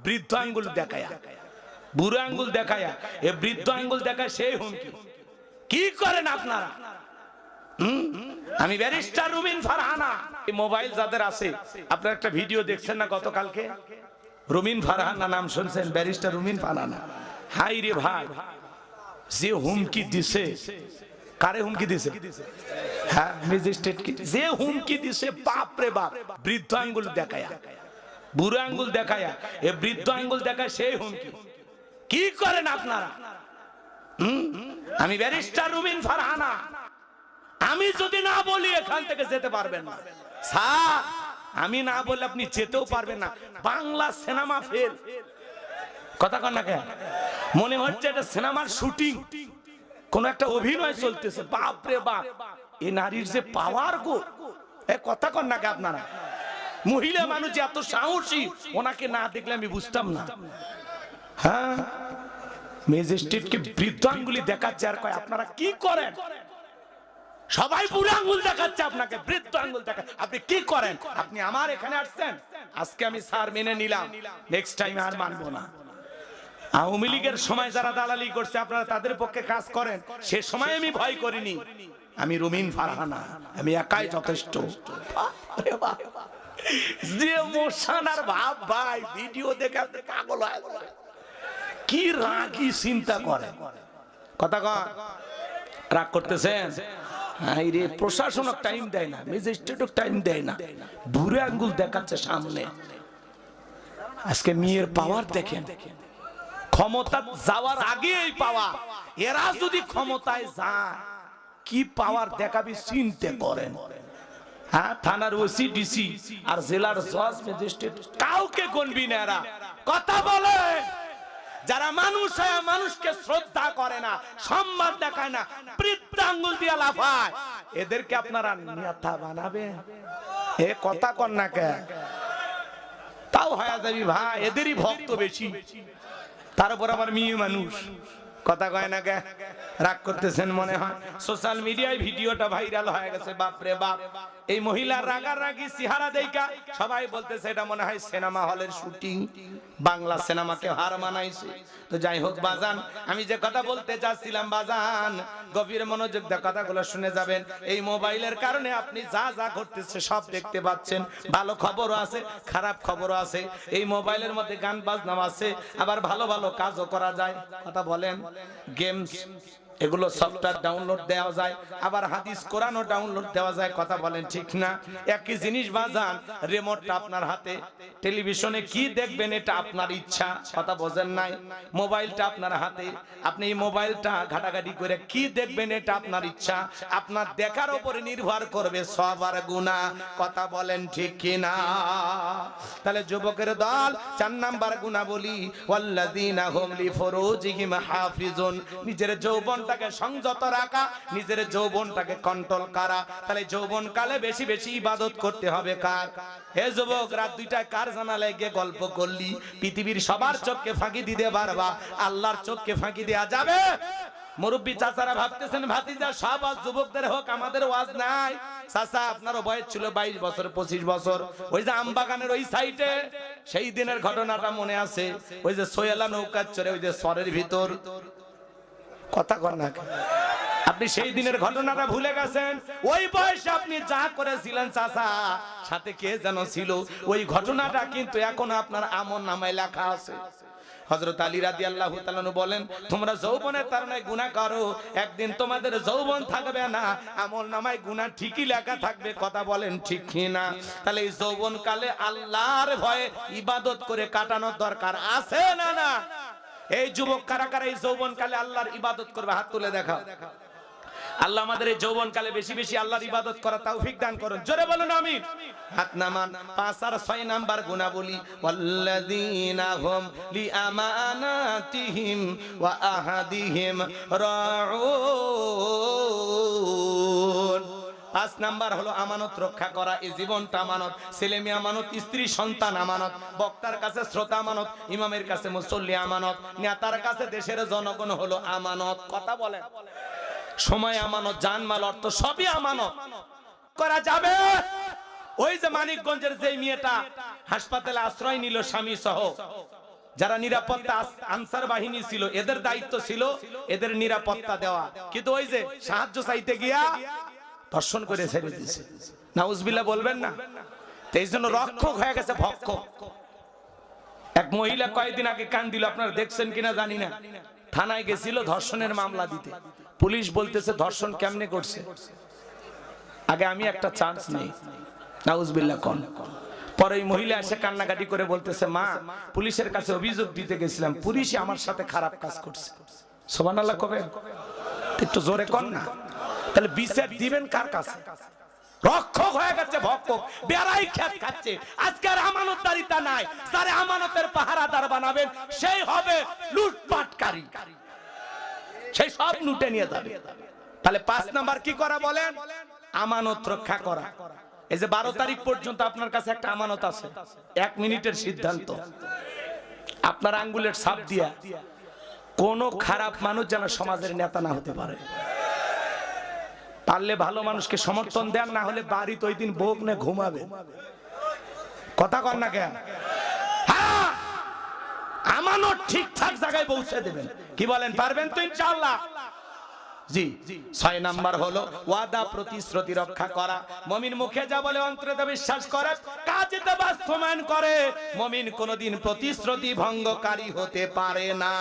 বৃদ্ধ আঙ্গুল দেখায়া, বুড়ো আঙ্গুল দেখায়া, এ বৃদ্ধ আঙ্গুল দেখায় সেই হুমকি। কি করেন আপনারা? আমি ব্যারিস্টার রুমিন ফারহানা। এই মোবাইল যাদের আছে, আপনারা একটা ভিডিও দেখছেন না গতকালকে? রুমিন ফারহানা নাম শুনছেন? ব্যারিস্টার রুমিন ফারহানা। হাই রে ভাই, যে হুমকি দিছে, কারে হুমকি দিছে? হ্যাঁ, ম্যাজিস্ট্রেট কি যে হুমকি দিছে, বাপ রে বাপ। বৃদ্ধ আঙ্গুল দেখায়া, বুড়ো আঙ্গুল দেখায়া, এ বৃদ্ধ আঙ্গুল দেখায় সেই হুমকি। কি করেন আপনারা? আমি ব্যারিস্টার রুমিন ফারহানা। আমি যদি না বলি এখান থেকে যেতে পারবেন না স্যার। আমি না বললে আপনি যেতেও পারবেন না। Bangla cinema fail. কথা কন না কেন? মনে হচ্ছে এটা সিনেমার শুটিং, কোন একটা অভিনয় চলতেছে। বাপ রে বাপ, এই নারীর যে পাওয়ার গো, এ কথা কন না কে আপনারা? মহিলা মানুষ যে এত সাহসী, ওনাকে না দেখলে আমি বুঝতাম না। হ্যাঁ, ম্যাজিস্ট্রেটকে বৃদ্ধ আঙ্গুলি দেখাচ্ছে আর কয় আপনারা কি করেন? সবাই বুড়ো আঙ্গুল দেখাচ্ছে, আপনাকে বৃদ্ধ আঙ্গুল দেখা। আপনি কি করেন? আপনি আমার এখানে আসছেন, আজকে আমি স্যার মেনে নিলাম, নেক্সট টাইম আর মানবো না। আওয়ামী লীগের সময় যারা দালালি করছে, আপনারা তাদের পক্ষে কাজ করেন, সে সময় আমি ভয় করিনি। আমি রুমিন ফারহানা, আমি একাই যথেষ্ট। যে মোশানার ভাব ভাই, ভিডিও দেখে আপনি পাগল হয়ে যাবেন। কি রাগি চিন্তা করে। কথা কন, রাগ করতেছেন? আইরে, প্রশাসনক টাইম দেয় না, ম্যাজিস্ট্রেটক টাইম দেয় না, বুড়ো আঙ্গুল দেখাচ্ছে সামনে। আজকে মেয়ের পাওয়ার দেখেন, ক্ষমতা যাওয়ার আগে এই পাওয়ার। এরা যদি ক্ষমতায় যায়, কি পাওয়ার দেখাবি চিন্তা করেন। হ্যাঁ, থানার ওসি ডিসি আর জেলার জজ ম্যাজিস্ট্রেট কাউকে গণবি না এরা। কথা বলে যারা মানুষ হয়, মানুষকে শ্রদ্ধা করে না, সম্মান দেখায় না, বৃদ্ধ আঙ্গুল দিয়ে লাফায়, এদেরকে আপনারা নেতা বানাবেন? এ কথা কন না কে? তাও হয়ে যাবি ভাই, এদেরই ভক্ত বেশি, তার উপর আবার মেয়ে মানুষ। কথা কয় না কে? রাগ করতেছেন মনে হয়। সোশ্যাল মিডিয়ায় ভিডিওটা ভাইরাল হয়ে গেছে। বাপ রে বাপ, এই মহিলার রাগারাগি চেহারা দেখা সবাই বলতেছে এটা মনে হয় সিনেমা হলের শুটিং, বাংলা সিনেমাকে হার মানাইছে। তো যাই হোক বাজান, আমি যে কথা বলতে চাচ্ছিলাম বাজান, গভীর মনোযোগ দিয়ে কথাগুলো শুনে যাবেন। এই মোবাইলের কারণে আপনি যা যা ঘটতেছে সব দেখতে পাচ্ছেন। ভালো খবরও আছে, খারাপ খবরও আছে। এই মোবাইলের মধ্যে গান বাজনাও আছে, আবার ভালো ভালো কাজও করা যায়। কথা বলেন, গেমস এগুলো সফটওয়্যার ডাউনলোড দেওয়া যায়, আবার হাদিস কোরআনও ডাউনলোড দেওয়া যায়। কথা বলেন ঠিক না? একই জিনিস বাজান, রিমোটটা আপনার হাতে, টেলিভিশনে কি দেখবেন এটা আপনার ইচ্ছা। কথা বোঝেন নাই? মোবাইলটা আপনার হাতে, আপনি এই মোবাইলটা ঘাটাঘাটি করে কি দেখবেন এটা আপনার ইচ্ছা। আপনার দেখার উপরে নির্ভর করবে সওয়াব আর গুনাহ। কথা বলেন ঠিক কি না? তাহলে যুবকের দল 4 নাম্বার গুনাহ বলি, ওয়াল্লাযীনা হুম লিফুরুজিহিম হাফিজুন। নিজের যৌবনটাকে সংযত রাখা, নিজের যৌবনটাকে কন্ট্রোল করা। তাহলে যৌবন কালে বেশি বেশি ইবাদত করতে হবে কার? হে যুবক, রাত 2টায় কার জানালায় গিয়ে গল্প করলি? পৃথিবীর সবার চোখকে ফাঁকি দিতে পারবা, আল্লাহর চোখকে ফাঁকি দেয়া যাবে? মুরব্বী চাচারা ভাবতেছেন ভাতিজা সব আজ যুবকদের হোক, আমাদের ওয়াজ নাই। চাচা, আপনারও বয়স ছিল 22 বছর 25 বছর। ওই যে আমবাগানের ওই সাইডে সেই দিনের ঘটনাটা মনে আছে? ওই যে সোয়েলা নৌকা চড়ে ওই যে সরের ভিতর। কথা কন না, আপনি সেই দিনের ঘটনাটা ভুলে গেছেন? ওই বয়সে আপনি যা করেছিলেন চাচা, সাথে কে যেন ছিল, ওই ঘটনাটা কিন্তু এখন আপনার আমলনামায় লেখা আছে। হযরত আলী রাদিয়াল্লাহু তাআলা বলেন, তোমরা যৌবনের তাড়নায় গুনাহ করো, একদিন তোমাদের যৌবন থাকবে না, আমলনামায় গুনাহ ঠিকই লেখা থাকবে। কথা বলেন ঠিক কি না? তাহলে এই যৌবন কালে আল্লাহর ভয়ে ইবাদত করে কাটানোর দরকার আছে না না? এই যুবক কারা কারা এই যৌবন কালে আল্লাহর ইবাদত করবে? হাত তুলে দেখাও। আল্লাহ আমাদের এই যৌবন কালে বেশি বেশি আল্লাহর ইবাদত করার তৌফিক দান করুন। জোরে বলুন আমিন। হাত নামান। 5 আর 6 নাম্বার গুনাহ বলি, ওয়াল্লাযীনা হুম লিআমানাতিহিম ওয়া আহাদিহিম রাউন। 5 নাম্বার হলো আমানত রক্ষা করা। এই জীবনটা আমানত, ছেলে মেয়ে আমানত, স্ত্রী সন্তান আমানত, বক্তার কাছে শ্রোতা আমানত, ইমামের কাছে মুসল্লি আমানত, নেতার কাছে দেশের জনগণ হলো আমানত। কথা বলেন, সময় আমানত, জানমাল, অর্থ সবই আমানত করা যাবে। ওই যে মানিকগঞ্জের যে মেয়েটা হাসপাতালে আশ্রয় নিল স্বামী সহ, যারা নিরাপত্তা আনসার বাহিনী ছিল এদের দায়িত্ব ছিল এদের নিরাপত্তা দেওয়া, কিন্তু ওই যে সাহায্য চাইতে গিয়া ধর্ষণ করে ছেড়ে দিয়েছে। নাউজুবিল্লাহ বলবেন না? এই জন্য রক্ষক হয়ে গেছে ভক্ষক। এক মহিলা কয়েকদিন আগে কান দিল, আপনারা দেখছেন কিনা জানি না, থানায় গেছিল ধর্ষণের মামলা দিতে। পুলিশ বলতেছে ধর্ষণ কেমনে করছে, আগে আমি একটা চান্স নেই। নাউজুবিল্লাহ কোন। পরে ওই মহিলা এসে কান্নাকাটি করে বলতেছে, মা পুলিশের কাছে অভিযোগ দিতে গেছিলাম, পুলিশই আমার সাথে খারাপ কাজ করছে। সুবহানাল্লাহ কবেন? একটু জোরে কর না। তাহলে বিচার দিবেন কার কাছে? রক্ষক হয়ে গেছে ভক্ষক, বেড়াই খেত খাচ্ছে। আজকের আমানতদারিতা নাই, যারা আমানতের পাহারাদার বানাবেন সেই হবে লুটপাটকারী, সেই সব লুটে নিয়ে যাবে। তাহলে 5 নাম্বার কি করা বলেন? আমানত রক্ষা করা। এই যে 12 তারিখ পর্যন্ত আপনার কাছে একটা আমানত আছে, 1 মিনিটের সিদ্ধান্ত। আপনার আঙ্গুলের ছাপ দিয়া কোন খারাপ মানুষ যেন সমাজের নেতা না হতে পারে। পারলে ভালো মানুষকে সমর্থন দেন, না হলে বাড়িতে ওই দিন ভোগ নে ঘুমাবে। কথা কন না কেন? হ্যাঁ, আমানত ঠিকঠাক জায়গায় পৌঁছে দেবেন। কি বলেন, পারবেন তো ইনশাআল্লাহ? জি। 6 নাম্বার হলো ওয়াদা প্রতিশ্রুতি রক্ষা করা। মুমিন মুখে যা বলে অন্তরে তা বিশ্বাস করে, কাজে তা বাস্তবায়ন করে। মুমিন কোনদিন প্রতিশ্রুতি ভঙ্গকারী হতে পারে না।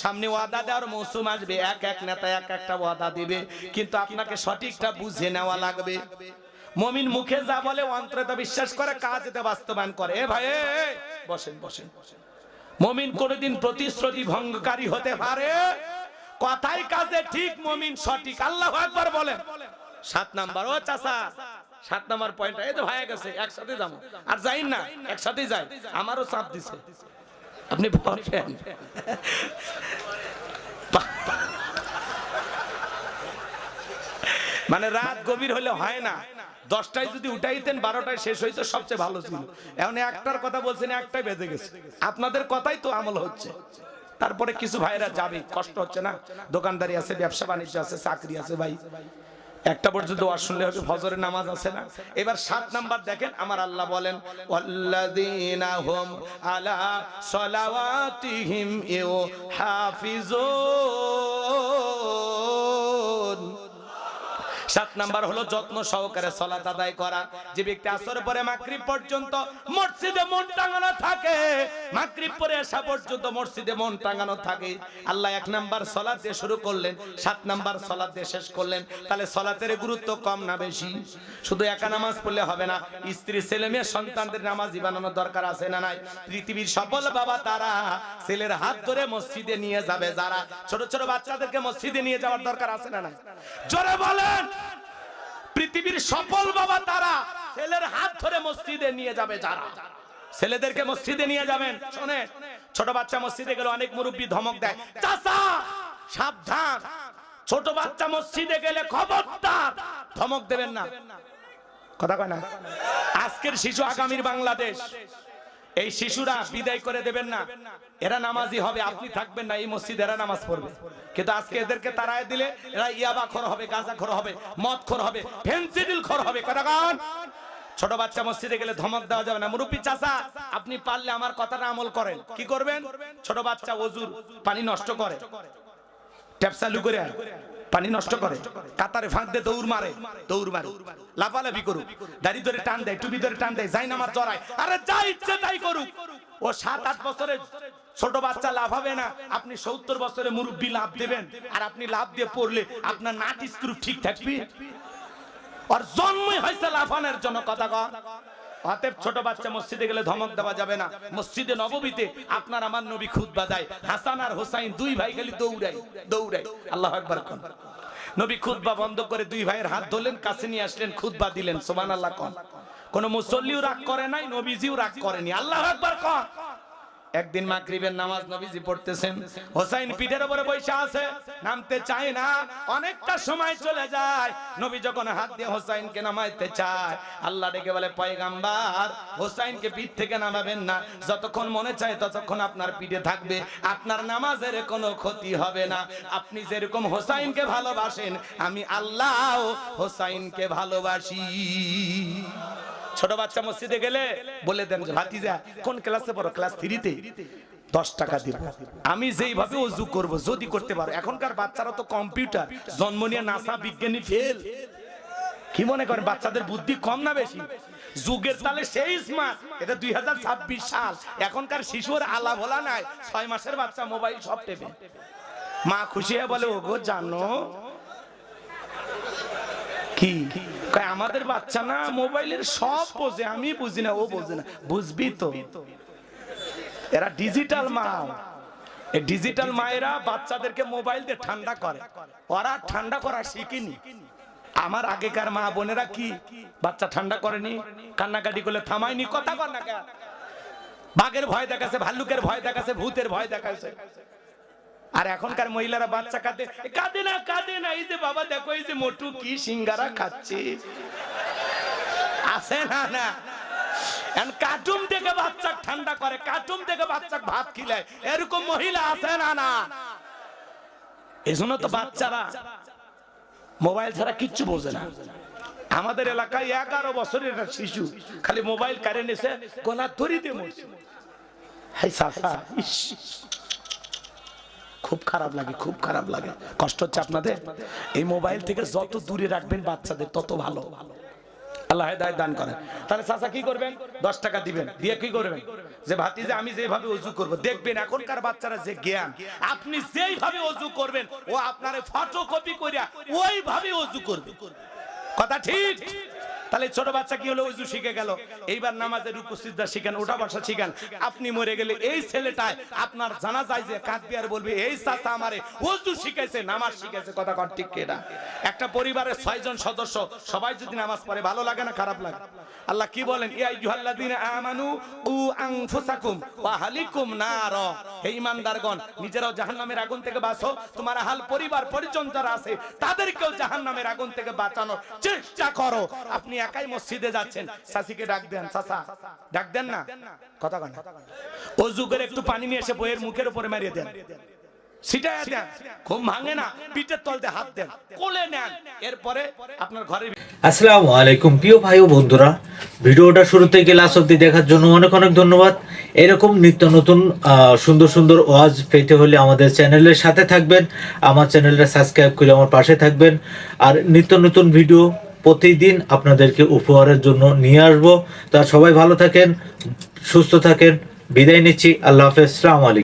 সামনে ওয়াদা দেওয়ার মৌসুম আসবে, এক এক নেতা এক একটা ওয়াদা দিবে, কিন্তু আপনাকে সঠিকটা বুঝে নেওয়া লাগবে। মুমিন মুখে যা বলে অন্তরে তা বিশ্বাস করে, কাজে তা বাস্তবায়ন করে। এ ভাই বসেন বসেন। মুমিন কোনদিন প্রতিশ্রুতি ভঙ্গকারী হতে পারে, কথাই কাজে ঠিক, মুমিন সঠিক। আল্লাহু আকবার বলেন। 7 নাম্বার, ও চাচা 7 নাম্বার পয়েন্ট, এই তো হয়ে গেছে, একসাথে যাবো। আর যাই না, একসাথেই যাই, আমারও চাপ দিছে। আপনি বলেন মানে রাত গভীর হলে হয় না, 10টায় যদি উঠাইতেন 12টায় শেষ হইতো, সবচেয়ে ভালো ছিল। এখন একটার কথা বলছেন, একটাই বেজে গেছে। আপনাদের কথাই তো আমল হচ্ছে। তারপরে কিছু ভাইরা যাবে, কষ্ট হচ্ছে না? দোকানদারি আছে, ব্যবসা বাণিজ্য আছে, চাকরি আছে, ভাই 1টা পর্যন্ত ওয়াজ শুনলে হবে, ফজরের নামাজ আছে না? এবার 7 নাম্বার দেখেন, আমার আল্লাহ বলেন ওয়াল্লাযীনা হুম আলা সালাওয়াতিহিম ইউহাফিজুন। 7 নাম্বার হলো যত্ন সহকারে সালাত আদায় করা। যে ব্যক্তি আসর পরে মাগরিব পর্যন্ত মসজিদে মন টাঙানো থাকে, মাগরিব পরে এশা পর্যন্ত মসজিদে মন টাঙানো থাকে, আল্লাহ 1 নাম্বার সালাত দিয়ে শুরু করলেন, 7 নাম্বার সালাত দিয়ে শেষ করলেন। তাহলে সালাতের গুরুত্ব কম না বেশি? শুধু একা নামাজ পড়লে হবে না, স্ত্রী ছেলে মেয়ে সন্তানদের নামাজি বানানোর দরকার আছে না নাই? পৃথিবীর সফল বাবা তারা ছেলের হাত ধরে মসজিদে নিয়ে যাবে, যারা ছোট ছোট বাচ্চাদেরকে মসজিদে নিয়ে যাওয়ার দরকার আছে না নাই? জোরে বলেন। পৃথিবীর সফল বাবা তারা ছেলের হাত ধরে মসজিদে নিয়ে যাবে, যারা ছেলেদেরকে মসজিদে নিয়ে যাবেন। শুনে, ছোট বাচ্চা মসজিদে গেলে অনেক মুরব্বি ধমক দেয়, চাচা সাবধান, ছোট বাচ্চা মসজিদে গেলে খবরদার, ধমক দেবেন না। কথা কয় না? আজকের শিশু আগামীর বাংলাদেশ। এই শিশুরা বিদায় করে দেবেন না, এরা নামাজি হবে, আপনি থাকবেন না, এই মসজিদে এরা নামাজ পড়বে। কিন্তু আজকে এদেরকে তাড়ায় দিলে এরা ইয়াবা খোর হবে, গাঁজা খোর হবে, মদ খোর হবে, ফেন্সিডিল খোর হবে। কথা কন? ছোট বাচ্চা মসজিদে গেলে ধমক দেওয়া যাবে না। মুরব্বি চাচা, আপনি পারলে আমার কথাটা আমল করেন। কি করবেন? ছোট বাচ্চা ওযুর পানি নষ্ট করে, ট্যাপ চালু করে পানি নষ্ট করে, কাতারে ফাঁক দিয়ে দৌড় মারে, লাফালাফি করুক, দাড়ি ধরে টান দেয়, টুপি ধরে টান দেয়, যাই নামাজ জড়ায়, আরে যা ইচ্ছে তাই করুক। ও 7-8 বছরের ছোট বাচ্চা লাফাবে না, আপনি 70 বছরের মুরব্বি লাভ দেবেন, আর আপনি লাভ দিয়ে পড়লে আপনার নাট স্ক্রু ঠিক থাকবে? আর জন্মই হয়েছে লাফানোর জন্য। কথা কন? অতএব ছোট বাচ্চা মসজিদে গেলে ধমক দেওয়া যাবে না। মসজিদে নববীতে আপনার আমার নবী খুতবা দেয়, হাসান আর হোসাইন 2 ভাই খালি দৌড়ায়। আল্লাহু আকবার কোন। নবী খুতবা বন্ধ করে 2 ভাইয়ের হাত ধরলেন, কাছে নিয়ে আসলেন, খুতবা দিলেন। সুবহানাল্লাহ কোন। কোন মুসল্লিও রাগ করে নাই, নবীজিও রাগ করেনি। আল্লাহু আকবার কোন। একদিন মাগরিবের নামাজ নবীজি পড়তেছেন, হোসাইন পিঠের উপরে বসে আছে, নামতে চায় না, অনেকটা সময় চলে যায়। নবী যখন হাত দিয়ে হোসাইনকে নামাইতে চায়, আল্লাহ ডেকে বলে, পয়গম্বর হোসাইনকে পিঠ থেকে নামাবেন না, যতক্ষণ মনে চায় ততক্ষণ আপনার পিঠে থাকবে, আপনার নামাজের কোনো ক্ষতি হবে না। আপনি যেরকম হোসাইনকে ভালোবাসেন, আমি আল্লাহ হোসাইনকে ভালোবাসি। ছোট বাচ্চা মসজিদে গেলে বলে দেন, ভাতিজা কোন ক্লাসে পড়ো? ক্লাস 3-তে। 10 টাকা দিব। আমি যেইভাবে ওযু করব যদি করতে পারো। এখনকার বাচ্চারা তো কম্পিউটার, জন্ম নিয়ে নাসা বিজ্ঞানী ফেল। কি মনে করেন বাচ্চাদের বুদ্ধি কম না বেশি? যুগের তালে সেই স্মার্ট। এটা 2026 সাল। এখনকার শিশুর আলা ভোলা নাই, 6 মাসের বাচ্চা মোবাইল সব টেপে। মা খুশি হয়ে বলে, ওগো জানো কি কয়, আমাদের বাচ্চা না মোবাইলের সব বোঝে, আমি বুঝি না, ও বোঝে না। বুঝবি তো, এরা ডিজিটাল মা। এই ডিজিটাল মায়েরা বাচ্চাদেরকে মোবাইল দিয়ে ঠান্ডা করে, ওরা ঠান্ডা করা শিখিনি। আমার আগেকার মা বোনেরা কি বাচ্চা ঠান্ডা করেনি? কান্নাকাটি করলে থামায়নি, কথা কর না কেন? বাঘের ভয় দেখাচ্ছে, ভাল্লুকের ভয় দেখাচ্ছে, ভূতের ভয় দেখাচ্ছে। আর এখনকার মহিলারা বাচ্চা কাঁদে, কাঁদে না কাঁদে না, এই যে বাবা দেখো এই যে মোটু কি সিঙ্গারা খাচ্ছে, আছে না না? কার্টুন থেকে বাচ্চা ঠান্ডা করে, কার্টুন থেকে বাচ্চা ভাত খিলায়, এরকম মহিলা আছে না না? এজন্য তো বাচ্চারা মোবাইল ছাড়া কিচ্ছু বোঝে না। আমাদের এলাকায় 11 বছরের একটা শিশু খালি মোবাইল কারে নিছে, গলা ধরি দিয়ে মরছে। হাই সাফা, খুব খারাপ লাগে, খুব খারাপ লাগে, কষ্ট হচ্ছে আপনাদের। এই মোবাইল থেকে যত দূরে রাখবেন বাচ্চাদের তত ভালো। আল্লাহ হেদায়েত দান করেন। তাহলে চাচা কি করবেন? 10 টাকা দিবেন, দিয়ে কি করবেন? যে ভাতিজা আমি যেভাবে ওযু করব, দেখবেন এখনকার বাচ্চারা যে জ্ঞান, আপনি যেইভাবে ওযু করবেন ও আপনারে ফটোকপি কইরা ওইভাবে ওযু করবে। কথা ঠিক? তাহলে ছোট বাচ্চা কি হলো, ওযু শিখে গেল, এইবার নামাজের রুকু সিজদা শিখেন, ওঠা বসা শিখেন। আপনি মরে গেলে এই ছেলেটায় আপনার জানাজায় যে কাঁদবে আর বলবে, এই চাচা আমারে ওযু শিখাইছে, নামাজ শিখাইছে। কথা কর ঠিক কিনা? একটা পরিবারের 6 জন সদস্য সবাই যদি নামাজ পড়ে, ভালো লাগে না খারাপ লাগে? আল্লাহ কি বলেন? ইয়া আইয়ুহাল্লাযীনা আমানু উ আনফুসাকুম ওয়া আহলিকুম নার। হে ঈমানদারগণ, নিজেরাও জাহান্নামের আগুন থেকে বাঁচো, তোমার আহল পরিবার পরিজন যারা আছে তাদেরকেও জাহান্নামের আগুন থেকে বাঁচানোর চেষ্টা করো। আপনি একাই মসজিদে যাচ্ছেন, চাচিকে ডাক দেন, চাচা ডাক দেন না, কথা কন। ওযু করে একটু পানি নিয়ে এসে বইয়ের মুখের উপরে মারিয়ে দেন, সিটায় দেন, ঘুম ভাঙে না, পিঠের তলতে হাত দেন, কোলে নেন, এরপরে আপনার ঘরে। আসসালামু আলাইকুম প্রিয় ভাই ও বন্ধুরা, ভিডিওটা শুরু থেকে লাস্ট অবধি দেখার জন্য অনেক অনেক ধন্যবাদ। এরকম নিত্য নতুন সুন্দর সুন্দর ওয়াজ পেতে হলে আমাদের চ্যানেলের সাথে থাকবেন, আমার চ্যানেলটা সাবস্ক্রাইব করে আমার পাশে থাকবেন। আর নিত্য নতুন ভিডিও প্রতিদিন আপনাদেরকে উপহারের জন্য নিয়ে আসবো। তা সবাই ভালো থাকেন, সুস্থ থাকেন, বিদায় নিচ্ছি। আল্লাহ হাফেজ, আসসালামু আলাইকুম।